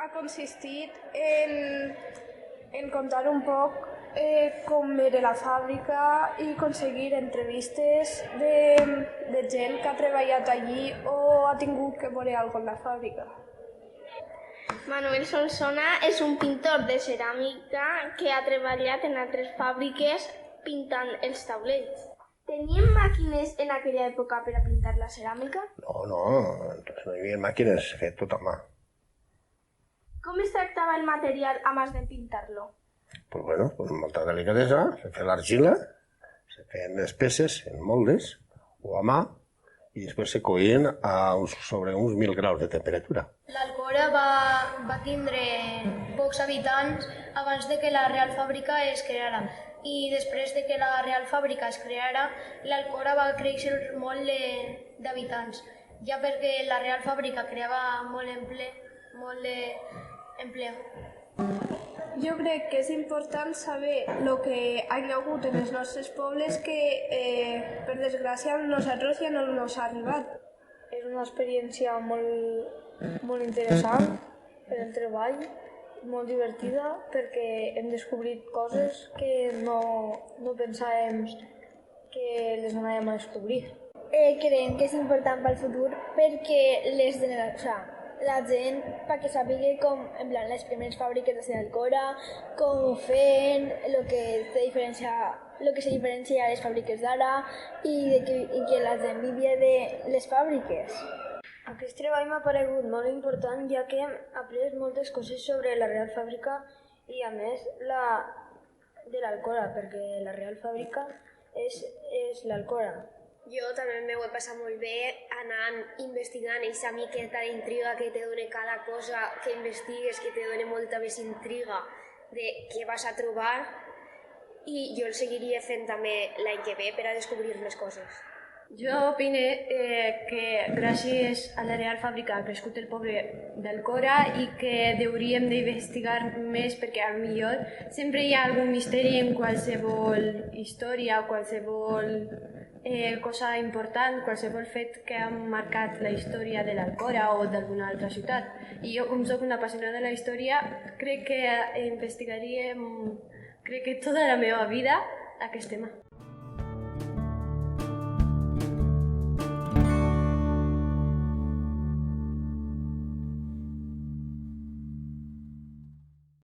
ha consistit en contar un poc com era la fàbrica i aconseguir entrevistes de gent que ha treballat allí o ha tingut que veure alguna cosa en la fàbrica. Manuel Solsona és un pintor de ceràmica que ha treballat en altres fàbriques pintant els taulells. Tenien màquines en aquella època per a pintar la ceràmica? No, entonces no hi havia màquines, s'ha fet tot a mà. Com es tractava el material abans de pintar-lo? Pues bueno, con molta delicadesa, se feia l'argila, se feien les peces en moldes o a mà i després se coïen sobre uns 1.000 graus de temperatura. L'Alcora va tindre pocs habitants abans de que la Real Fàbrica es creara i després de que la Real Fàbrica es creara, l'Alcora va créixer molt d'habitants, ja perquè la Real Fàbrica creava molt d'empleo. Jo crec que és important saber el que hi ha hagut en els nostres pobles que, per desgràcia, a nosaltres ja no ens ha arribat. És una experiència molt interessant per al treball, molt divertida perquè hem descobrit coses que no pensàvem que les anàvem a descobrir. Creiem que és important pel futur perquè la gent perquè sàpiga com les primeres fàbriques de l'Alcora, com ho feien, el que se diferencia de les fàbriques d'ara i que la gent vivia de les fàbriques. Aquest treball m'ha paregut molt important ja que hem après moltes coses sobre la Real Fàbrica i a més de l'Alcora, perquè la Real Fàbrica és l'Alcora. Jo també m'ho he passat molt bé anant investigant aquesta miqueta d'intriga que te dona cada cosa que investigues, que te dona molta més intriga de què vas a trobar i jo el seguiria fent també l'any que ve per a descobrir més coses. Jo opine que gràcies a la Real Fàbrica ha crescut el poble d'Alcora i que hauríem d'investigar més perquè potser sempre hi ha algun misteri en qualsevol història o qualsevol cosa important, qualsevol fet que ha marcat la història de l'Alcora o d'alguna altra ciutat. I jo, com soc una apassionada de la història, crec que investigaria tota la meva vida aquest tema.